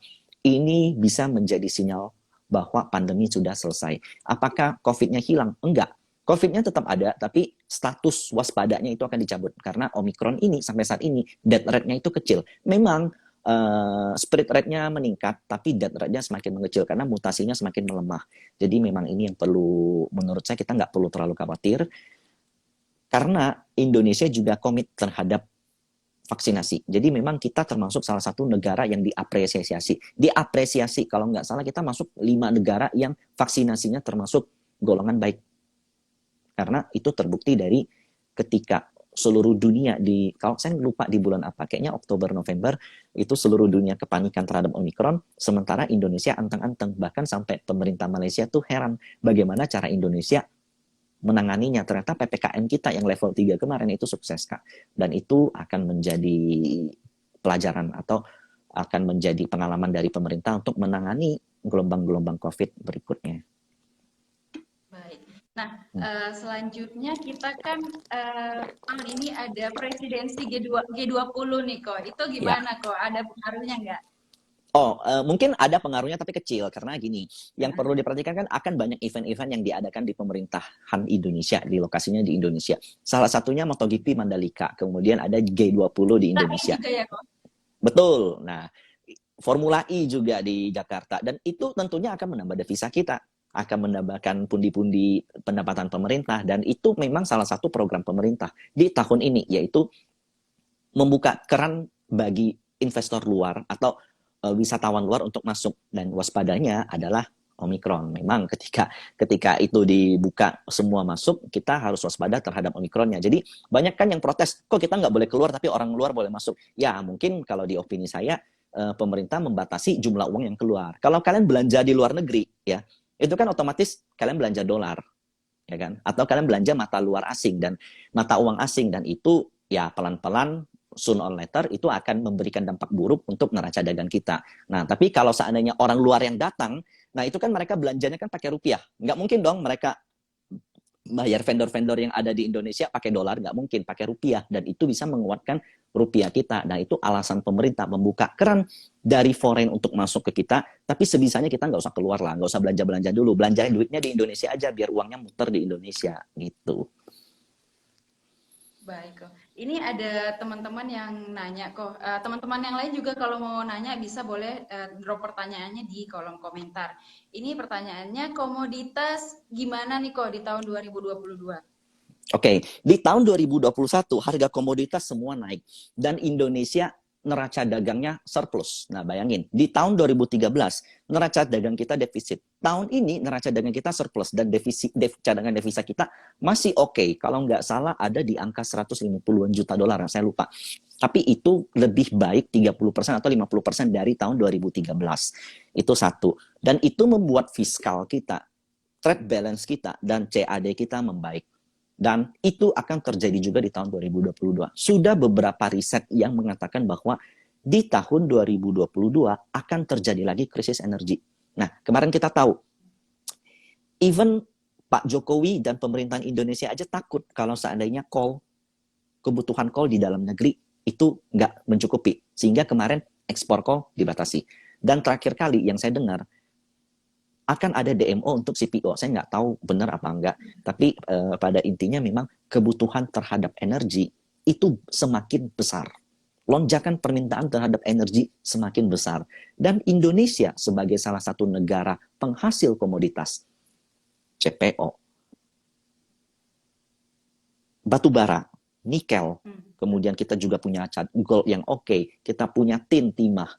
ini bisa menjadi sinyal bahwa pandemi sudah selesai. Apakah COVID-nya hilang? Enggak. COVID-nya tetap ada, tapi status waspadanya itu akan dicabut. Karena Omicron ini sampai saat ini, death rate-nya itu kecil. Memang spread rate-nya meningkat, tapi death rate-nya semakin mengecil karena mutasinya semakin melemah. Jadi memang ini yang perlu, menurut saya kita nggak perlu terlalu khawatir, karena Indonesia juga komit terhadap vaksinasi. Jadi memang kita termasuk salah satu negara yang diapresiasi. Diapresiasi, kalau nggak salah kita masuk 5 negara yang vaksinasinya termasuk golongan baik. Karena itu terbukti dari ketika seluruh dunia kalau saya lupa di bulan apa, kayaknya Oktober November, itu seluruh dunia kepanikan terhadap Omikron, sementara Indonesia anteng-anteng, bahkan sampai pemerintah Malaysia tuh heran bagaimana cara Indonesia menanganinya. Ternyata PPKM kita yang level 3 kemarin itu sukses, Kak, dan itu akan menjadi pelajaran atau akan menjadi pengalaman dari pemerintah untuk menangani gelombang-gelombang COVID berikutnya. Baik. Nah, selanjutnya kita kan tahun ini ada presidensi G20 nih kok. Itu gimana kok? Ada pengaruhnya nggak? Mungkin ada pengaruhnya tapi kecil, karena gini, yang perlu diperhatikan kan akan banyak event-event yang diadakan di pemerintahan Indonesia, di lokasinya di Indonesia. Salah satunya MotoGP Mandalika, kemudian ada G20 di Indonesia. Juga ya kok? Betul. Nah, Formula E juga di Jakarta, dan itu tentunya akan menambah devisa kita, akan menambahkan pundi-pundi pendapatan pemerintah, dan itu memang salah satu program pemerintah di tahun ini, yaitu membuka keran bagi investor luar atau wisatawan luar untuk masuk, dan waspadanya adalah Omikron. Memang ketika itu dibuka semua masuk, kita harus waspada terhadap Omikronnya. Jadi banyak kan yang protes, kok kita nggak boleh keluar tapi orang luar boleh masuk. Ya mungkin kalau di opini saya, pemerintah membatasi jumlah uang yang keluar. Kalau kalian belanja di luar negeri, ya itu kan otomatis kalian belanja dolar, ya kan? Atau kalian belanja mata luar asing dan mata uang asing, dan itu ya pelan-pelan soon or later itu akan memberikan dampak buruk untuk neraca dagang kita. Nah, tapi kalau seandainya orang luar yang datang, nah itu kan mereka belanjanya kan pakai rupiah. Nggak mungkin dong mereka bayar vendor-vendor yang ada di Indonesia pakai dolar, nggak mungkin, pakai rupiah, dan itu bisa menguatkan rupiah kita. Nah, itu alasan pemerintah membuka keran dari foreign untuk masuk ke kita, tapi sebisanya kita nggak usah keluar lah, nggak usah belanja-belanja dulu, belanjain duitnya di Indonesia aja biar uangnya muter di Indonesia gitu. Baik kok. Ini ada teman-teman yang nanya kok. Teman-teman yang lain juga kalau mau nanya bisa boleh drop pertanyaannya di kolom komentar. Ini pertanyaannya, komoditas gimana nih kok di tahun 2022? Oke, di tahun 2021 harga komoditas semua naik dan Indonesia neraca dagangnya surplus. Nah, bayangin, di tahun 2013 neraca dagang kita defisit. Tahun ini neraca dagang kita surplus dan cadangan devisa kita masih oke. Kalau nggak salah ada di angka 150-an juta dolar, saya lupa. Tapi itu lebih baik 30% atau 50% dari tahun 2013. Itu satu. Dan itu membuat fiskal kita, trade balance kita, dan CAD kita membaik. Dan itu akan terjadi juga di tahun 2022. Sudah beberapa riset yang mengatakan bahwa di tahun 2022 akan terjadi lagi krisis energi. Nah, kemarin kita tahu, even Pak Jokowi dan pemerintahan Indonesia aja takut kalau seandainya kebutuhan coal di dalam negeri itu nggak mencukupi. Sehingga kemarin ekspor coal dibatasi. Dan terakhir kali yang saya dengar, akan ada DMO untuk CPO. Saya nggak tahu benar apa enggak. Tapi pada intinya memang kebutuhan terhadap energi itu semakin besar. Lonjakan permintaan terhadap energi semakin besar. Dan Indonesia sebagai salah satu negara penghasil komoditas, CPO, batu bara, nikel, kemudian kita juga punya gold yang oke, kita punya tin, timah,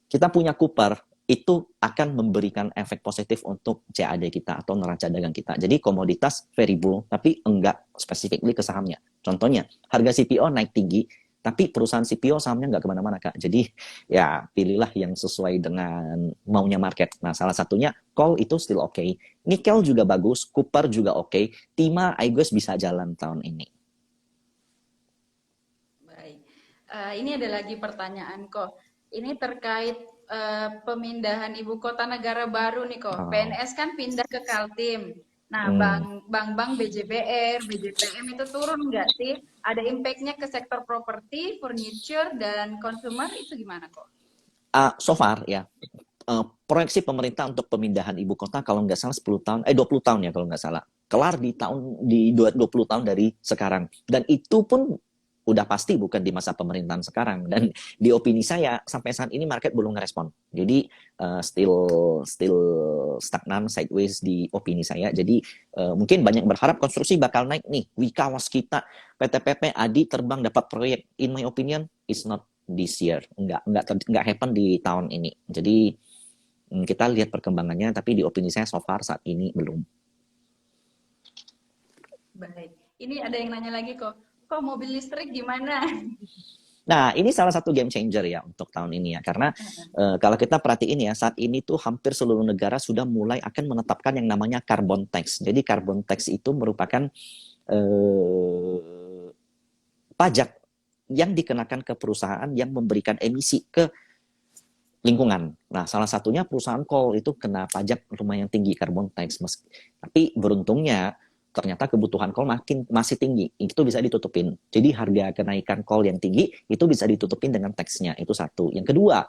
kita punya copper, itu akan memberikan efek positif untuk CAD kita atau neraca dagang kita. Jadi komoditas variable, tapi enggak specifically ke sahamnya. Contohnya, harga CPO naik tinggi, tapi perusahaan CPO sahamnya enggak kemana-mana, Kak. Jadi ya pilihlah yang sesuai dengan maunya market. Nah, salah satunya coal itu still oke. Nikel juga bagus, copper juga oke. Timah, I guess bisa jalan tahun ini. Baik. Ini ada lagi pertanyaan kok. Ini terkait pemindahan ibu kota negara baru nih kok. PNS kan pindah ke Kaltim. Nah, bank-bank BJBR, BJPM itu turun nggak sih? Ada impact-nya ke sektor properti, furniture, dan consumer itu gimana kok? So far ya, proyeksi pemerintah untuk pemindahan ibu kota kalau nggak salah 20 tahun ya kalau nggak salah. Kelar di 20 tahun dari sekarang. Dan itu pun udah pasti bukan di masa pemerintahan sekarang, dan di opini saya sampai saat ini market belum ngerespon. Jadi still still stagnan, sideways di opini saya. Jadi mungkin banyak berharap konstruksi bakal naik nih. Wika Waskita, PT-PP, Adi terbang dapat proyek. In my opinion, it's not this year. Enggak happen di tahun ini. Jadi kita lihat perkembangannya, tapi di opini saya so far saat ini belum. Baik. Ini ada yang nanya lagi kok mobil listrik gimana? Nah, ini salah satu game changer ya untuk tahun ini ya. Karena kalau kita perhatiin ya, saat ini tuh hampir seluruh negara sudah mulai akan menetapkan yang namanya carbon tax. Jadi carbon tax itu merupakan pajak yang dikenakan ke perusahaan yang memberikan emisi ke lingkungan. Nah, salah satunya perusahaan coal itu kena pajak lumayan tinggi, carbon tax. Tapi beruntungnya ternyata kebutuhan coal masih tinggi, itu bisa ditutupin. Jadi harga kenaikan coal yang tinggi itu bisa ditutupin dengan tax-nya, itu satu. Yang kedua,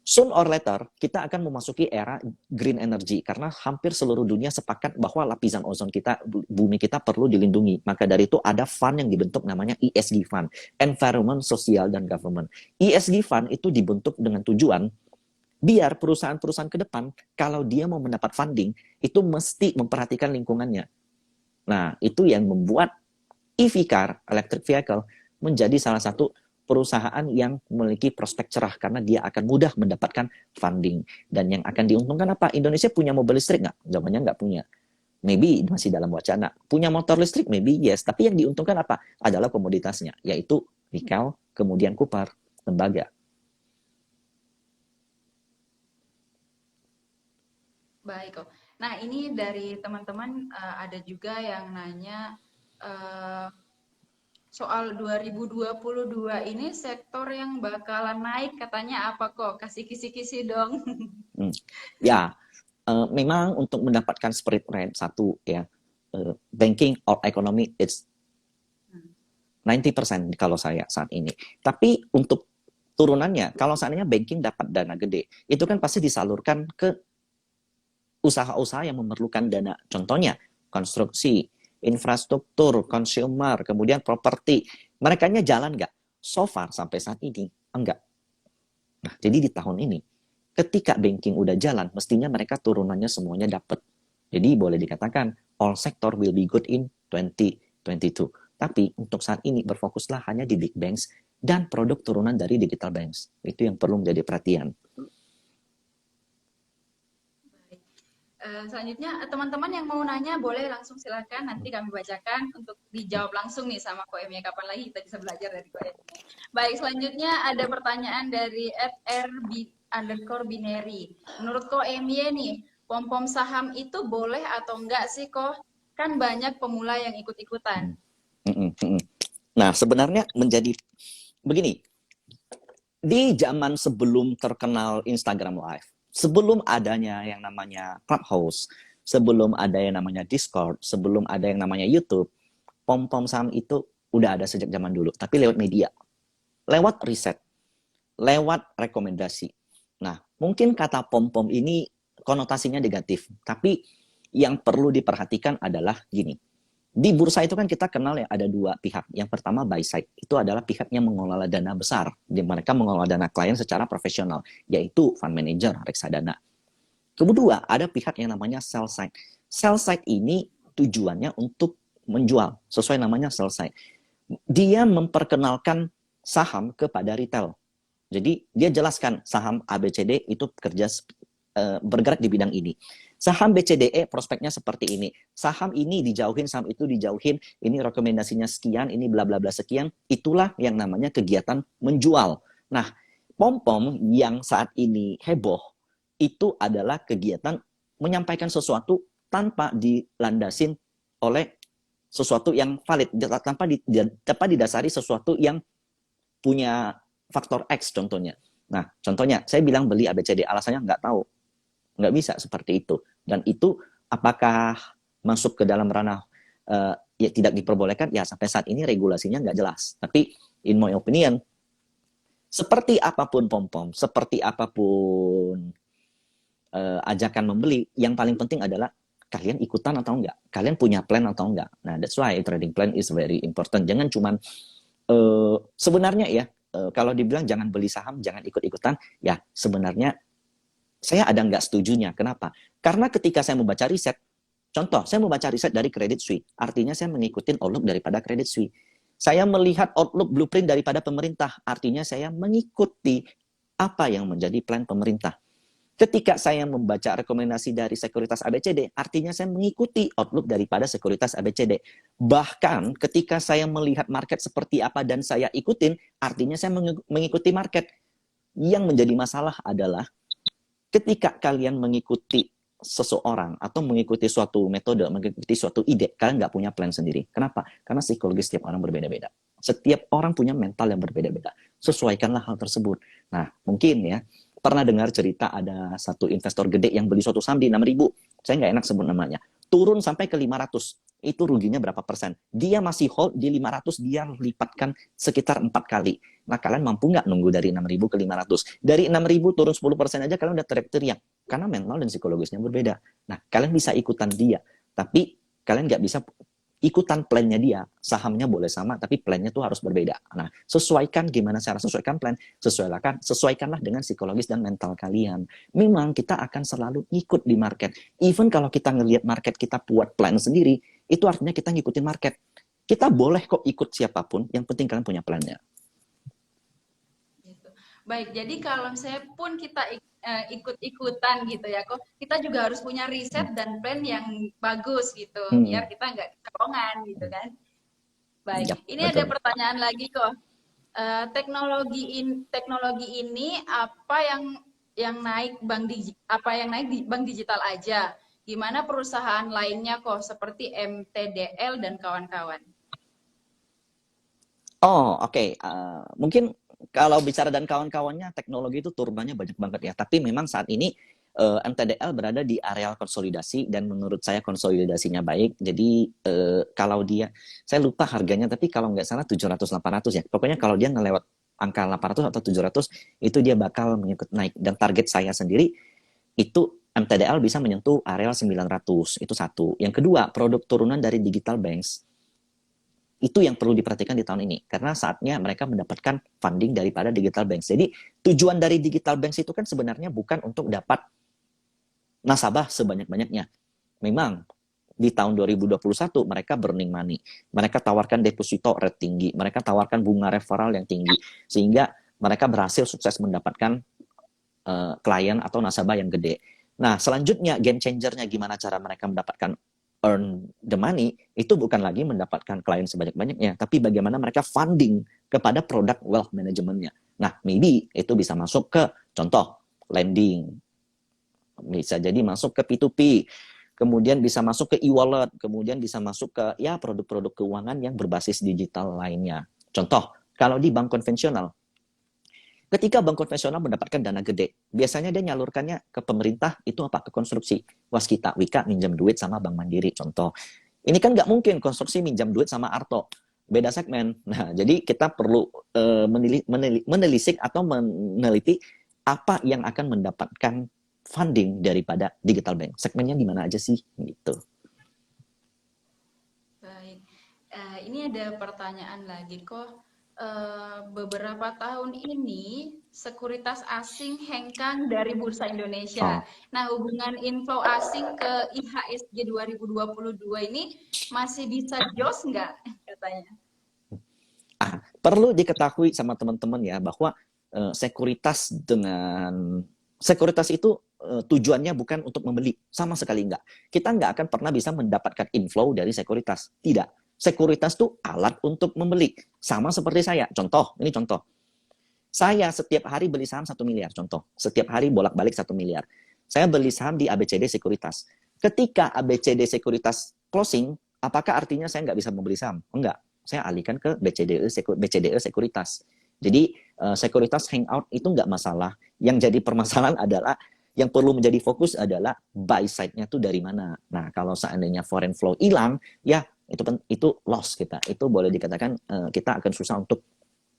soon or later kita akan memasuki era green energy karena hampir seluruh dunia sepakat bahwa lapisan ozon kita, bumi kita perlu dilindungi. Maka dari itu ada fund yang dibentuk namanya ESG Fund, Environment, Social, dan Government. ESG Fund itu dibentuk dengan tujuan biar perusahaan-perusahaan ke depan, kalau dia mau mendapat funding, itu mesti memperhatikan lingkungannya. Nah, itu yang membuat EV car, electric vehicle, menjadi salah satu perusahaan yang memiliki prospek cerah, karena dia akan mudah mendapatkan funding. Dan yang akan diuntungkan apa? Indonesia punya mobil listrik nggak? Jawabannya nggak punya. Maybe masih dalam wacana. Punya motor listrik? Maybe yes. Tapi yang diuntungkan apa? Adalah komoditasnya, yaitu nikel, kemudian kupar, tembaga. Baik kok. Nah, ini dari teman-teman ada juga yang nanya soal 2022 ini sektor yang bakalan naik katanya apa kok? Kasih kisi-kisi dong. Ya, memang untuk mendapatkan spirit rate satu ya, banking or economy it's 90% kalau saya saat ini. Tapi untuk turunannya, kalau seandainya banking dapat dana gede, itu kan pasti disalurkan ke usaha-usaha yang memerlukan dana. Contohnya, konstruksi, infrastruktur, consumer, kemudian properti. Merekanya jalan nggak? So far, sampai saat ini, enggak. Nah, jadi di tahun ini, ketika banking udah jalan, mestinya mereka turunannya semuanya dapat. Jadi boleh dikatakan, all sector will be good in 2022. Tapi untuk saat ini, berfokuslah hanya di big banks dan produk turunan dari digital banks. Itu yang perlu menjadi perhatian. Selanjutnya teman-teman yang mau nanya boleh langsung silakan, nanti kami bacakan untuk dijawab langsung nih sama Koemia. Kapan lagi kita bisa belajar dari Koemia. Baik, selanjutnya ada pertanyaan dari @rb_binary. Menurut Koemia nih, pom-pom saham itu boleh atau enggak sih kok? Kan banyak pemula yang ikut-ikutan. Nah, sebenarnya menjadi begini. Di zaman sebelum terkenal Instagram Live, sebelum adanya yang namanya Clubhouse, sebelum ada yang namanya Discord, sebelum ada yang namanya YouTube, pom-pom saham itu udah ada sejak zaman dulu. Tapi lewat media, lewat riset, lewat rekomendasi. Nah, mungkin kata pom-pom ini konotasinya negatif. Tapi yang perlu diperhatikan adalah gini. Di bursa itu kan kita kenal ya ada dua pihak. Yang pertama buy side, itu adalah pihak yang mengelola dana besar. Mereka mengelola dana klien secara profesional, yaitu fund manager, reksadana. Kedua, ada pihak yang namanya sell side. Sell side ini tujuannya untuk menjual, sesuai namanya sell side. Dia memperkenalkan saham kepada retail. Jadi dia jelaskan saham ABCD itu bergerak di bidang ini. Saham BCDE prospeknya seperti ini. Saham ini dijauhin, saham itu dijauhin. Ini rekomendasinya sekian, ini bla bla bla sekian. Itulah yang namanya kegiatan menjual. Nah, pom-pom yang saat ini heboh itu adalah kegiatan menyampaikan sesuatu tanpa dilandasin oleh sesuatu yang valid, tanpa didasari sesuatu yang punya faktor X contohnya. Nah, contohnya saya bilang beli ABCD, alasannya nggak tahu. Nggak bisa seperti itu. Dan itu apakah masuk ke dalam ranah ya tidak diperbolehkan? Ya sampai saat ini regulasinya nggak jelas. Tapi in my opinion, seperti apapun pom-pom, seperti apapun ajakan membeli, yang paling penting adalah kalian ikutan atau enggak, kalian punya plan atau enggak. Nah, that's why trading plan is very important. Jangan cuman sebenarnya ya, kalau dibilang jangan beli saham, jangan ikut-ikutan, ya sebenarnya saya ada nggak setujunya. Kenapa? Karena ketika saya membaca riset, contoh, saya membaca riset dari Credit Suisse, artinya saya mengikuti outlook daripada Credit Suisse. Saya melihat outlook blueprint daripada pemerintah, artinya saya mengikuti apa yang menjadi plan pemerintah. Ketika saya membaca rekomendasi dari sekuritas ABCD, artinya saya mengikuti outlook daripada sekuritas ABCD. Bahkan ketika saya melihat market seperti apa dan saya ikutin, artinya saya mengikuti market. Yang menjadi masalah adalah ketika kalian mengikuti seseorang atau mengikuti suatu metode, mengikuti suatu ide, kalian nggak punya plan sendiri. Kenapa? Karena psikologis setiap orang berbeda-beda. Setiap orang punya mental yang berbeda-beda. Sesuaikanlah hal tersebut. Nah, mungkin ya, pernah dengar cerita ada satu investor gede yang beli suatu saham di 6.000. Saya nggak enak sebut namanya. Turun sampai ke 500. Itu ruginya berapa persen? Dia masih hold di 500, dia lipatkan sekitar 4 kali. Nah, kalian mampu nggak nunggu dari 6.000 ke 500? Dari 6.000 turun 10% aja kalian udah teriak-teriak. Karena mental dan psikologisnya berbeda. Nah, kalian bisa ikutan dia. Tapi kalian nggak bisa ikutan plannya dia. Sahamnya boleh sama, tapi plannya tuh harus berbeda. Nah, sesuaikan gimana cara sesuaikan plan. Sesuaikanlah dengan psikologis dan mental kalian. Memang kita akan selalu ikut di market. Even kalau kita ngelihat market kita buat plan sendiri, itu artinya kita ngikutin market. Kita boleh kok ikut siapapun, yang penting kalian punya plannya. Gitu. Baik, jadi kalau misalnya pun kita ikut-ikutan gitu ya, kok kita juga harus punya riset dan plan yang bagus gitu, biar kita nggak kecolongan gitu kan. Baik, Yap, ini ada betul. pertanyaan lagi kok. Teknologi ini apa yang naik di bank digital aja? Gimana perusahaan lainnya kok seperti MTDL dan kawan-kawan? Oh, oke. Mungkin kalau bicara dan kawan-kawannya, teknologi itu turunannya banyak banget ya. Tapi memang saat ini MTDL berada di areal konsolidasi dan menurut saya konsolidasinya baik. Jadi kalau dia, saya lupa harganya, tapi kalau nggak salah 700-800 ya. Pokoknya kalau dia ngelewat angka 800 atau 700, itu dia bakal mengikut naik. Dan target saya sendiri, itu MTDL bisa menyentuh areal 900. Itu satu. Yang kedua, produk turunan dari digital banks itu yang perlu diperhatikan di tahun ini karena saatnya mereka mendapatkan funding daripada digital banks. Jadi tujuan dari digital banks itu kan sebenarnya bukan untuk dapat nasabah sebanyak-banyaknya. Memang di tahun 2021 mereka burning money. Mereka tawarkan deposito rate tinggi, mereka tawarkan bunga referral yang tinggi sehingga mereka berhasil sukses mendapatkan klien atau nasabah yang gede. Nah, selanjutnya game changernya gimana cara mereka mendapatkan earn the money itu bukan lagi mendapatkan klien sebanyak-banyaknya, tapi bagaimana mereka funding kepada produk wealth managementnya. Nah, maybe itu bisa masuk ke contoh lending, bisa jadi masuk ke P2P, kemudian bisa masuk ke e-wallet, kemudian bisa masuk ke ya produk-produk keuangan yang berbasis digital lainnya. Contoh, kalau di bank konvensional, ketika bank konvensional mendapatkan dana gede, biasanya dia nyalurkannya ke pemerintah, itu apa? Ke konstruksi. Waskita, Wika minjam duit sama Bank Mandiri, contoh. Ini kan nggak mungkin konstruksi minjam duit sama Arto. Beda segmen. Nah, jadi kita perlu menelisik atau meneliti apa yang akan mendapatkan funding daripada digital bank. Segmennya di mana aja sih? Gitu. Baik, ini ada pertanyaan lagi kok. Beberapa tahun ini sekuritas asing hengkang dari Bursa Indonesia. Oh. Nah, hubungan inflow asing ke IHSG 2022 ini masih bisa jos nggak katanya? Perlu diketahui sama teman-teman ya bahwa sekuritas itu tujuannya bukan untuk membeli, sama sekali enggak. Kita enggak akan pernah bisa mendapatkan inflow dari sekuritas. Tidak. Sekuritas itu alat untuk membeli. Sama seperti saya. Contoh, ini contoh. Saya setiap hari beli saham 1 miliar, contoh. Setiap hari bolak-balik 1 miliar. Saya beli saham di ABCD Sekuritas. Ketika ABCD Sekuritas closing, apakah artinya saya nggak bisa membeli saham? Enggak. Saya alihkan ke BCDE Sekuritas. Jadi sekuritas hangout itu nggak masalah. Yang jadi permasalahan adalah yang perlu menjadi fokus adalah buy side-nya tuh dari mana. Nah, kalau seandainya foreign flow hilang, ya itu loss kita. Itu boleh dikatakan kita akan susah untuk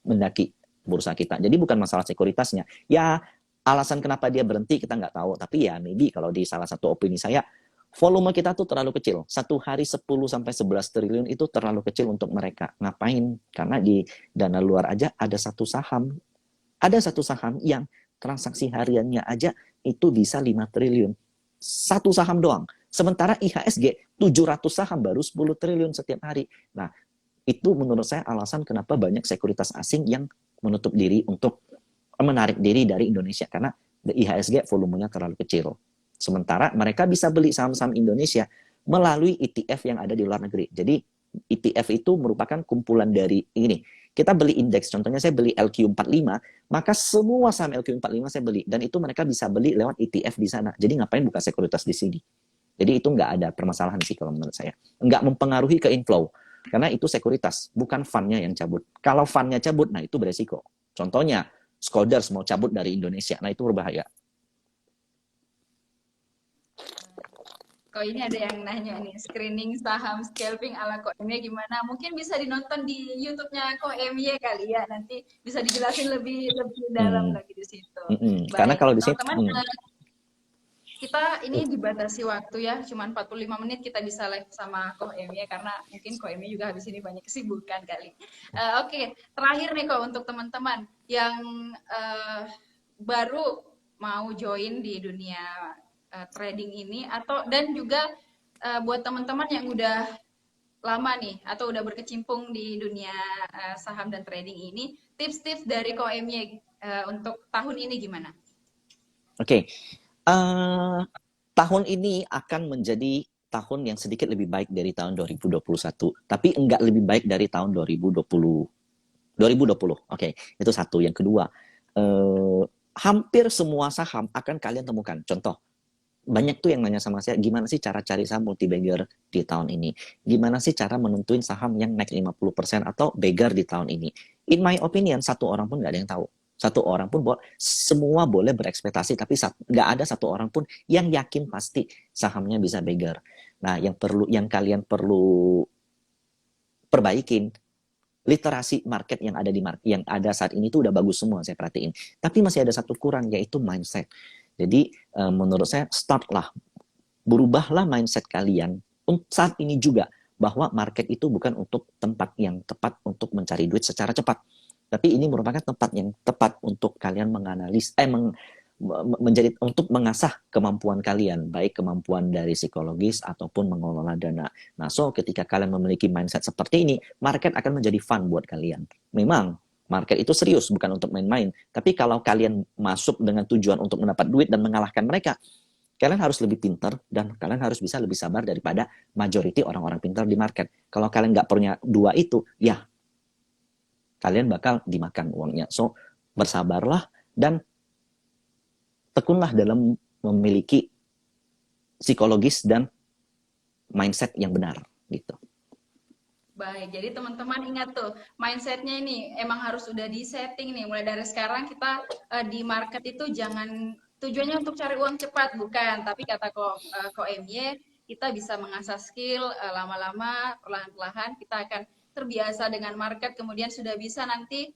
mendaki bursa kita. Jadi bukan masalah sekuritasnya. Ya alasan kenapa dia berhenti kita nggak tahu. Tapi ya maybe kalau di salah satu opini saya, Volume kita tuh terlalu kecil. Satu hari 10 sampai 11 triliun itu terlalu kecil untuk mereka. Ngapain? Karena di dana luar aja ada satu saham. Ada satu saham yang transaksi hariannya aja itu bisa 5 triliun. Satu saham doang. Sementara IHSG 700 saham baru 10 triliun setiap hari. Nah, itu menurut saya alasan kenapa banyak sekuritas asing yang menutup diri untuk menarik diri dari Indonesia. Karena IHSG volumenya terlalu kecil. Sementara mereka bisa beli saham-saham Indonesia melalui ETF yang ada di luar negeri. Jadi ETF itu merupakan kumpulan dari ini. Kita beli indeks, contohnya saya beli LQ45, maka semua saham LQ45 saya beli. Dan itu mereka bisa beli lewat ETF di sana. Jadi ngapain buka sekuritas di sini? Jadi itu nggak ada permasalahan sih kalau menurut saya. Nggak mempengaruhi ke inflow. Karena itu sekuritas, bukan fund-nya yang cabut. Kalau fund-nya cabut, nah itu beresiko. Contohnya, Skoders mau cabut dari Indonesia, nah itu berbahaya. Kok ini ada yang nanya nih, screening saham scalping ala Ko Emye gimana? Mungkin bisa dinonton di YouTube-nya Ko Emye kali ya. Nanti bisa dijelasin lebih lebih dalam Hmm. lagi di situ. Karena Baik, kalau di sini, teman-teman, kita ini dibatasi waktu ya, cuma 45 menit kita bisa live sama Ko Emye karena mungkin Ko Emye juga habis ini banyak kesibukan kali. Oke, terakhir nih kok untuk teman-teman yang baru mau join di dunia trading ini atau dan juga buat teman-teman yang udah lama nih atau udah berkecimpung di dunia saham dan trading ini, tips-tips dari Ko Emye untuk tahun ini gimana? Oke, tahun ini akan menjadi tahun yang sedikit lebih baik dari tahun 2021, tapi enggak lebih baik dari tahun 2020. 2020, oke, itu satu. Yang kedua, hampir semua saham akan kalian temukan. Contoh, banyak tuh yang nanya sama saya, gimana sih cara cari saham multi-bagger di tahun ini? Gimana sih cara menentuin saham yang naik 50% atau bagger di tahun ini? In my opinion, satu orang pun nggak ada yang tahu. Satu orang pun, semua boleh berekspektasi, tapi nggak ada satu orang pun yang yakin pasti sahamnya bisa bagger. Nah, yang kalian perlu perbaikin, literasi market yang ada yang ada saat ini tuh udah bagus semua saya perhatiin. Tapi masih ada satu kurang, yaitu mindset. Jadi menurut saya berubahlah mindset kalian saat ini juga, bahwa market itu bukan untuk tempat yang tepat untuk mencari duit secara cepat. Tapi ini merupakan tempat yang tepat untuk kalian untuk mengasah kemampuan kalian, baik kemampuan dari psikologis ataupun mengelola dana. Nah, ketika kalian memiliki mindset seperti ini, market akan menjadi fun buat kalian. Memang market itu serius, bukan untuk main-main. Tapi kalau kalian masuk dengan tujuan untuk mendapat duit dan mengalahkan mereka, kalian harus lebih pintar dan kalian harus bisa lebih sabar daripada majority orang-orang pintar di market. Kalau kalian nggak punya dua itu, ya kalian bakal dimakan uangnya. So, bersabarlah dan tekunlah dalam memiliki psikologis dan mindset yang benar gitu. Baik, jadi teman-teman ingat tuh, mindsetnya ini emang harus udah di-setting nih. Mulai dari sekarang kita di market itu jangan tujuannya untuk cari uang cepat, bukan. Tapi kata Ko Emye, kita bisa mengasah skill lama-lama, perlahan-lahan kita akan terbiasa dengan market, kemudian sudah bisa nanti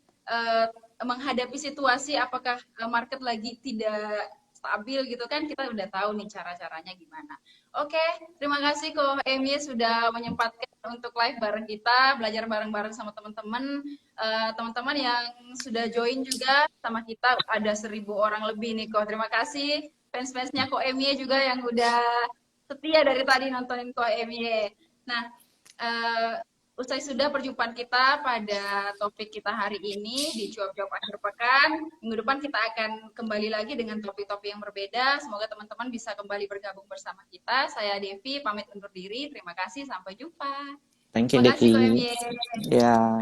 menghadapi situasi apakah market lagi tidak stabil gitu kan, kita udah tahu nih cara-caranya gimana. Oke, terima kasih Ko Emye sudah menyempatkan untuk live bareng kita, belajar bareng-bareng sama teman-teman. Teman-teman yang sudah join juga sama kita, ada 1.000 orang lebih nih Ko. Terima kasih fans-fansnya Ko Emye juga yang udah setia dari tadi nontonin Ko Emye. Nah, usai sudah perjumpaan kita pada topik kita hari ini di Cuap-Cuap Akhir Pekan. Minggu depan kita akan kembali lagi dengan topik-topik yang berbeda. Semoga teman-teman bisa kembali bergabung bersama kita. Saya Devi, pamit undur diri. Terima kasih, sampai jumpa. Thank you, Terima kasih, Ko Devi. Emye. Ya.